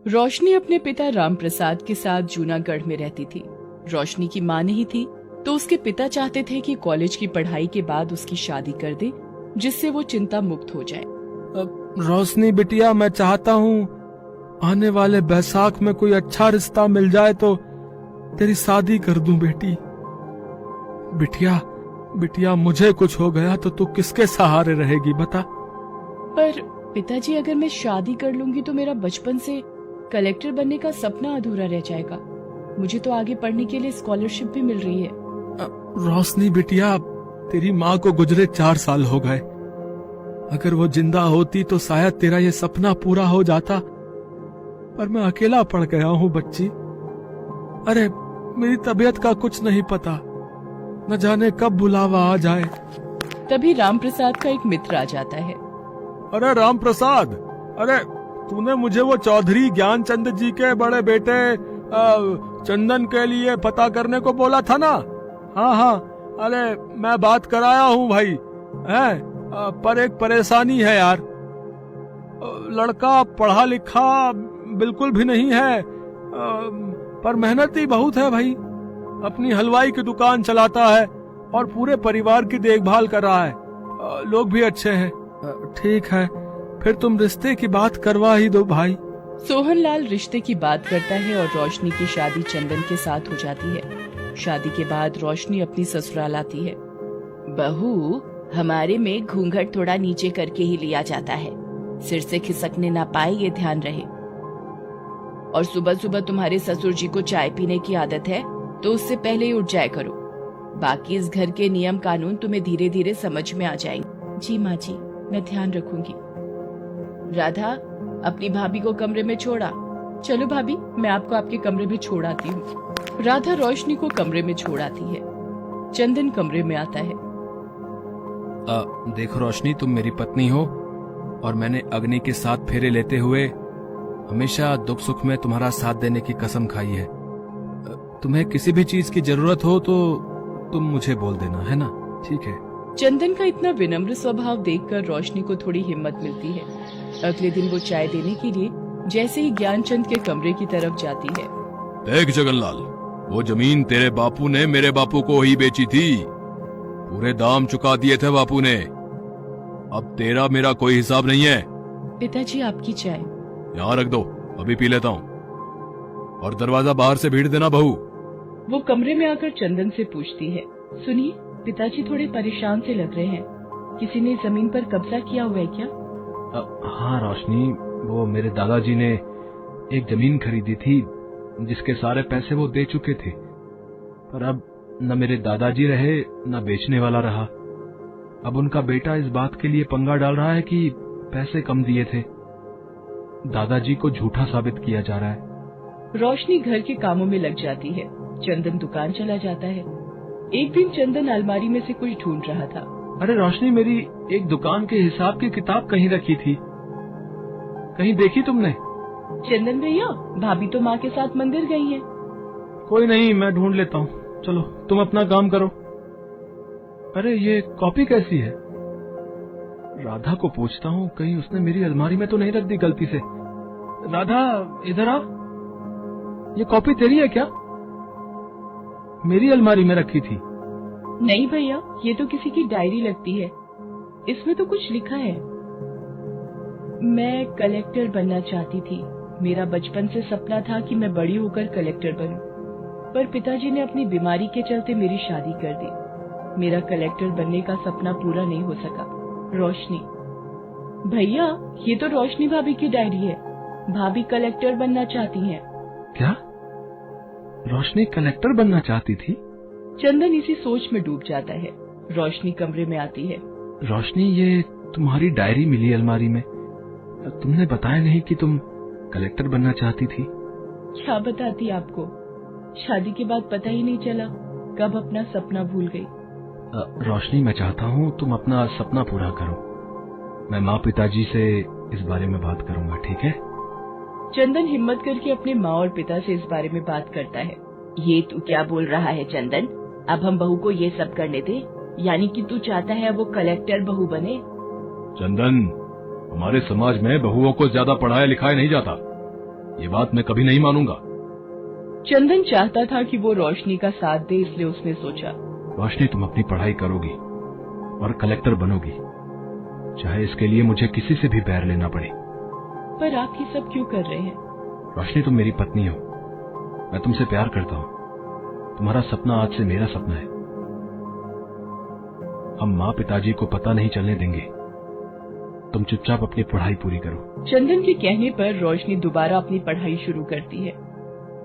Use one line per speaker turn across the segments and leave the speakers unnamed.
रोशनी अपने पिता रामप्रसाद के साथ जूनागढ़ में रहती थी। रोशनी की माँ नहीं थी तो उसके पिता चाहते थे कि कॉलेज की पढ़ाई के बाद उसकी शादी कर दे, जिससे वो चिंता मुक्त हो जाए।
रोशनी बिटिया, मैं चाहता हूँ आने वाले बैसाख में कोई अच्छा रिश्ता मिल जाए तो तेरी शादी कर दूं बेटी। बिटिया बिटिया, मुझे कुछ हो गया तो तू किसके सहारे रहेगी बता।
पर पिताजी, अगर मैं शादी कर लूंगी तो मेरा बचपन से कलेक्टर बनने का सपना अधूरा रह जाएगा। मुझे तो आगे पढ़ने के लिए स्कॉलरशिप भी मिल रही है।
रोशनी बिटिया, तेरी माँ को गुजरे 4 साल हो गए। अगर वो जिंदा होती तो शायद तेरा ये सपना पूरा हो जाता, पर मैं अकेला पड़ गया हूँ बच्ची। अरे मेरी तबीयत का कुछ नहीं पता, न जाने कब बुलावा आ जाए।
तभी रामप्रसाद का एक मित्र आ जाता है।
अरे रामप्रसाद, अरे तूने मुझे वो चौधरी ज्ञानचंद जी के बड़े बेटे चंदन के लिए पता करने को बोला था ना? हाँ हाँ, अरे मैं बात कराया हूँ भाई, पर एक परेशानी है यार। लड़का पढ़ा लिखा बिल्कुल भी नहीं है, पर मेहनती बहुत है भाई। अपनी हलवाई की दुकान चलाता है और पूरे परिवार की देखभाल कर रहा है। लोग भी अच्छे हैं। ठीक है, फिर तुम रिश्ते की बात करवा ही दो भाई।
सोहनलाल रिश्ते की बात करता है और रोशनी की शादी चंदन के साथ हो जाती है। शादी के बाद रोशनी अपनी ससुराल आती है। बहू, हमारे में घूंघट थोड़ा नीचे करके ही लिया जाता है, सिर से खिसकने ना पाए ये ध्यान रहे। और सुबह सुबह तुम्हारे ससुर जी को चाय पीने की आदत है तो उससे पहले ही उठ जाया करो। बाकी इस घर के नियम कानून तुम्हें धीरे धीरे समझ में आ जाएंगे। जी माँ जी, मैं ध्यान रखूंगी। राधा, अपनी भाभी को कमरे में छोड़ा। चलो भाभी, मैं आपको आपके कमरे में छोड़ आती हूँ। राधा रोशनी को कमरे में छोड़ आती है। चंदन कमरे में आता है।
देखो रोशनी, तुम मेरी पत्नी हो और मैंने अग्नि के साथ फेरे लेते हुए हमेशा दुख सुख में तुम्हारा साथ देने की कसम खाई है। तुम्हें किसी भी चीज की जरूरत हो तो तुम मुझे बोल देना, है ना? ठीक है।
चंदन का इतना विनम्र स्वभाव देखकर रोशनी को थोड़ी हिम्मत मिलती है। अगले दिन वो चाय देने के लिए जैसे ही ज्ञानचंद के कमरे की तरफ जाती है।
देख जगनलाल, वो जमीन तेरे बापू ने मेरे बापू को ही बेची थी। पूरे दाम चुका दिए थे बापू ने। अब तेरा मेरा कोई हिसाब नहीं है।
पिताजी, आपकी चाय।
यहाँ रख दो, अभी पी लेता हूँ। और दरवाजा बाहर से भीड़ देना बहू।
वो कमरे में आकर चंदन से पूछती है, सुनिए, पिताजी थोड़े परेशान से लग रहे हैं। किसी ने जमीन पर कब्जा किया हुआ है क्या?
हाँ रोशनी, वो मेरे दादाजी ने एक जमीन खरीदी थी जिसके सारे पैसे वो दे चुके थे, पर अब न मेरे दादाजी रहे न बेचने वाला रहा। अब उनका बेटा इस बात के लिए पंगा डाल रहा है कि पैसे कम दिए थे। दादाजी को झूठा साबित किया जा रहा है।
रोशनी घर के कामों में लग जाती है। चंदन दुकान चला जाता है। एक दिन चंदन अलमारी में से कुछ ढूंढ रहा था।
अरे रोशनी, मेरी एक दुकान के हिसाब की किताब कहीं रखी थी, कहीं देखी तुमने?
चंदन भैया, भाभी तो माँ के साथ मंदिर गई है।
कोई नहीं, मैं ढूंढ लेता हूँ। चलो तुम अपना काम करो। अरे ये कॉपी कैसी है? राधा को पूछता हूँ, कहीं उसने मेरी अलमारी में तो नहीं रख दी गलती से। राधा, इधर आ। ये कॉपी तेरी है क्या? मेरी अलमारी में रखी थी।
नहीं भैया, ये तो किसी की डायरी लगती है। इसमें तो कुछ लिखा है। मैं कलेक्टर बनना चाहती थी। मेरा बचपन से सपना था कि मैं बड़ी होकर कलेक्टर बनूं, पर पिताजी ने अपनी बीमारी के चलते मेरी शादी कर दी। मेरा कलेक्टर बनने का सपना पूरा नहीं हो सका। रोशनी। भैया, ये तो रोशनी भाभी की डायरी है। भाभी कलेक्टर बनना चाहती हैं।
क्या? रोशनी कलेक्टर बनना चाहती थी?
चंदन इसी सोच में डूब जाता है। रोशनी कमरे में आती है।
रोशनी, ये तुम्हारी डायरी मिली अलमारी में। तुमने बताया नहीं कि तुम कलेक्टर बनना चाहती थी।
क्या बताती आपको? शादी के बाद पता ही नहीं चला कब अपना सपना भूल गई।
रोशनी, मैं चाहता हूँ तुम अपना सपना पूरा करो। मैं माँ पिताजी से इस बारे में बात करूंगा, ठीक है?
चंदन हिम्मत करके अपने माँ और पिता से इस बारे में बात करता है। ये तू क्या बोल रहा है चंदन? अब हम बहू को ये सब करने दे? यानी कि तू चाहता है वो कलेक्टर बहू बने?
चंदन, हमारे समाज में बहुओं को ज्यादा पढ़ाया लिखाया नहीं जाता। ये बात मैं कभी नहीं मानूंगा।
चंदन चाहता था कि वो रोशनी का साथ दे, इसलिए उसने सोचा,
रोशनी, तुम अपनी पढ़ाई करोगी और कलेक्टर बनोगी, चाहे इसके लिए मुझे किसी से भी बैर लेना पड़े।
पर आप ये सब क्यों कर रहे हैं?
रोशनी, तुम मेरी पत्नी हो, मैं तुमसे प्यार करता हूँ। तुम्हारा सपना आज से मेरा सपना है। हम माँ पिताजी को पता नहीं चलने देंगे। तुम चुपचाप अपनी पढ़ाई पूरी करो।
चंदन के कहने पर रोशनी दोबारा अपनी पढ़ाई शुरू करती है।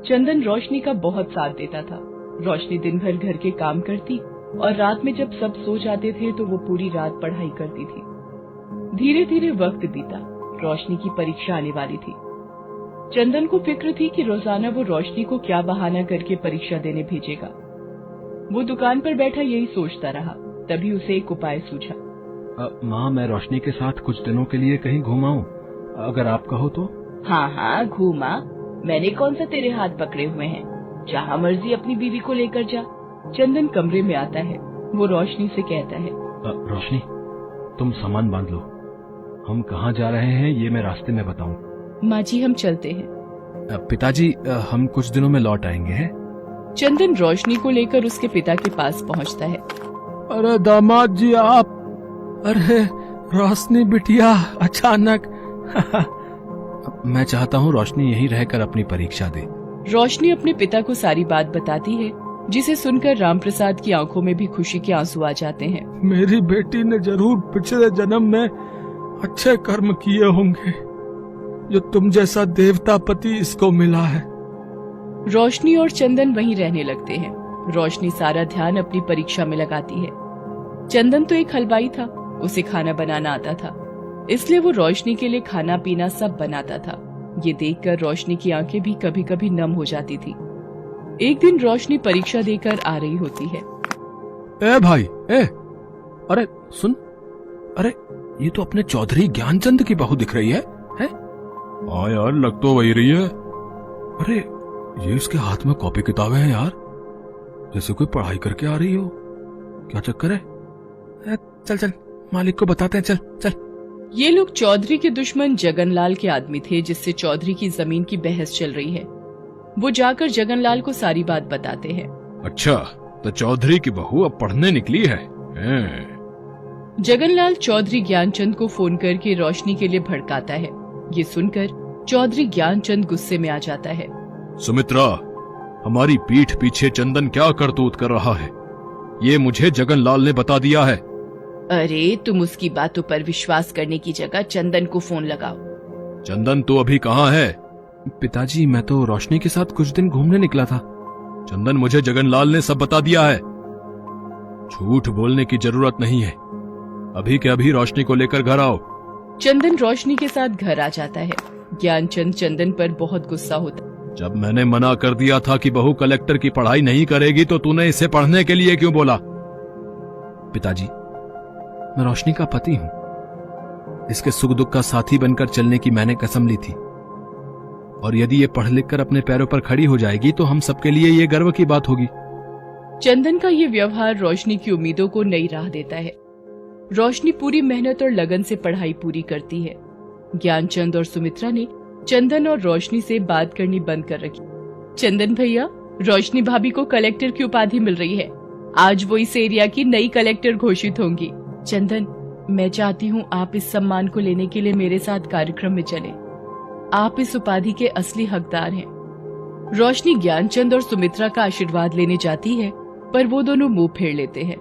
चंदन रोशनी का बहुत साथ देता था। रोशनी दिन भर घर के काम करती और रात में जब सब सो जाते थे तो वो पूरी रात पढ़ाई करती थी। धीरे धीरे वक्त बीता। रोशनी की परीक्षा आने वाली थी। चंदन को फिक्र थी कि रोजाना वो रोशनी को क्या बहाना करके परीक्षा देने भेजेगा। वो दुकान पर बैठा यही सोचता रहा। तभी उसे एक उपाय सूझा।
माँ, मैं रोशनी के साथ कुछ दिनों के लिए कहीं घुमाऊं, अगर आप कहो तो।
हाँ हाँ, घूमा। मैंने कौन सा तेरे हाथ पकड़े हुए हैं? जहाँ मर्जी अपनी बीवी को लेकर जा। चंदन कमरे में आता है। वो रोशनी से कहता है,
रोशनी, तुम सामान बांध लो। हम कहाँ जा रहे हैं ये मैं रास्ते में बताऊं।
माँ जी, हम चलते हैं।
पिताजी, हम कुछ दिनों में लौट आएंगे हैं।
चंदन रोशनी को लेकर उसके पिता के पास पहुँचता है।
अरे दामाद जी आप, अरे रोशनी बिटिया अचानक।
मैं चाहता हूँ रोशनी यहीं रहकर अपनी परीक्षा दे।
रोशनी अपने पिता को सारी बात बताती है, जिसे सुनकर रामप्रसाद की आंखों में भी खुशी के आंसू आ जाते हैं।
मेरी बेटी ने जरूर पिछले जन्म में अच्छे कर्म किए होंगे, जो तुम जैसा देवता पति इसको मिला है।
रोशनी और चंदन वहीं रहने लगते हैं। रोशनी सारा ध्यान अपनी परीक्षा में लगाती है। चंदन तो एक हलवाई था, उसे खाना बनाना आता था, इसलिए वो रोशनी के लिए खाना पीना सब बनाता था। ये देखकर रोशनी की आंखें भी कभी कभी नम हो जाती थी। एक दिन रोशनी परीक्षा देकर आ रही होती है।
ए भाई, अरे सुन, अरे ये तो अपने चौधरी ज्ञानचंद की बहू दिख रही है? हाँ यार, लग तो वही रही है। अरे ये इसके हाथ में कॉपी किताबें हैं यार, जैसे कोई पढ़ाई करके आ रही हो। क्या चक्कर है? चल चल, मालिक को बताते हैं, चल चल।
ये लोग चौधरी के दुश्मन जगनलाल के आदमी थे, जिससे चौधरी की जमीन की बहस चल रही है। वो जाकर जगनलाल को सारी बात बताते हैं।
अच्छा, तो चौधरी की बहू अब पढ़ने निकली है।
जगनलाल चौधरी ज्ञानचंद को फोन करके रोशनी के लिए भड़काता है। ये सुनकर चौधरी ज्ञानचंद गुस्से में आ जाता है।
सुमित्रा, हमारी पीठ पीछे चंदन क्या करतूत कर रहा है, ये मुझे जगनलाल ने बता दिया है।
अरे तुम उसकी बातों पर विश्वास करने की जगह चंदन को फोन लगाओ।
चंदन तो अभी कहाँ है? पिताजी, मैं तो रोशनी के साथ कुछ दिन घूमने निकला था। चंदन, मुझे जगनलाल ने सब बता दिया है। झूठ बोलने की जरूरत नहीं है। अभी के अभी रोशनी को लेकर घर आओ।
चंदन रोशनी के साथ घर आ जाता है। ज्ञानचंद चंदन पर बहुत गुस्सा होता।
जब मैंने मना कर दिया था कि बहू कलेक्टर की पढ़ाई नहीं करेगी, तो तूने इसे पढ़ने के लिए क्यों बोला? पिताजी, मैं रोशनी का पति हूं। इसके सुख दुख का साथी बनकर चलने की मैंने कसम ली थी, और यदि ये पढ़ लिख कर अपने पैरों पर खड़ी हो जाएगी तो हम सबके लिए ये गर्व की बात होगी।
चंदन का ये व्यवहार रोशनी की उम्मीदों को नई राह देता है। रोशनी पूरी मेहनत और लगन से पढ़ाई पूरी करती है। ज्ञानचंद और सुमित्रा ने चंदन और रोशनी से बात करनी बंद कर रखी। चंदन भैया, रोशनी भाभी को कलेक्टर की उपाधि मिल रही है। आज वो इस एरिया की नई कलेक्टर घोषित होंगी। चंदन, मैं चाहती हूँ आप इस सम्मान को लेने के लिए मेरे साथ कार्यक्रम में चलें। आप इस उपाधि के असली हकदार हैं। रोशनी ज्ञानचंद और सुमित्रा का आशीर्वाद लेने जाती है, पर वो दोनों मुंह फेर लेते हैं।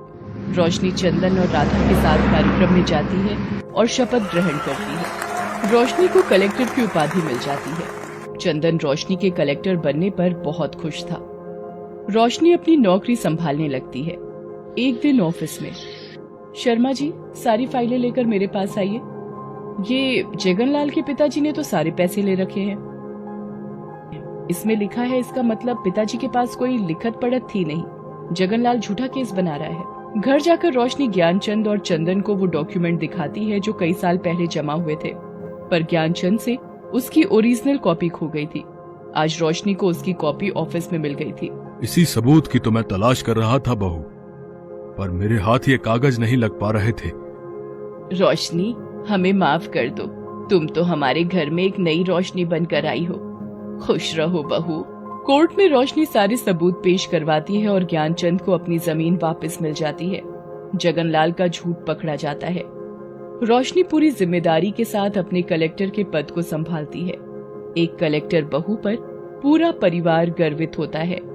रोशनी चंदन और राधा के साथ कार्यक्रम में जाती है और शपथ ग्रहण करती है। रोशनी को कलेक्टर की उपाधि मिल जाती है। चंदन रोशनी के कलेक्टर बनने पर बहुत खुश था। रोशनी अपनी नौकरी संभालने लगती है। एक दिन ऑफिस में, शर्मा जी, सारी फाइलें लेकर मेरे पास आइए। ये जगनलाल के पिताजी ने तो सारे पैसे ले रखे हैं। इसमें लिखा है, इसका मतलब पिताजी के पास कोई लिखत पढ़त थी नहीं। जगनलाल झूठा केस बना रहा है। घर जाकर रोशनी ज्ञानचंद और चंदन को वो डॉक्यूमेंट दिखाती है जो कई साल पहले जमा हुए थे, पर ज्ञानचंद से उसकी ओरिजिनल कॉपी खो गई थी। आज रोशनी को उसकी कॉपी ऑफिस में मिल गई थी।
इसी सबूत की तो मैं तलाश कर रहा था बहू, पर मेरे हाथ ये कागज नहीं लग पा रहे थे।
रोशनी, हमें माफ कर दो। तुम तो हमारे घर में एक नई रोशनी बनकर आई हो। खुश रहो बहू। कोर्ट में रोशनी सारे सबूत पेश करवाती है और ज्ञानचंद को अपनी जमीन वापस मिल जाती है। जगनलाल का झूठ पकड़ा जाता है। रोशनी पूरी जिम्मेदारी के साथ अपने कलेक्टर के पद को संभालती है। एक कलेक्टर बहू पर पूरा परिवार गर्वित होता है।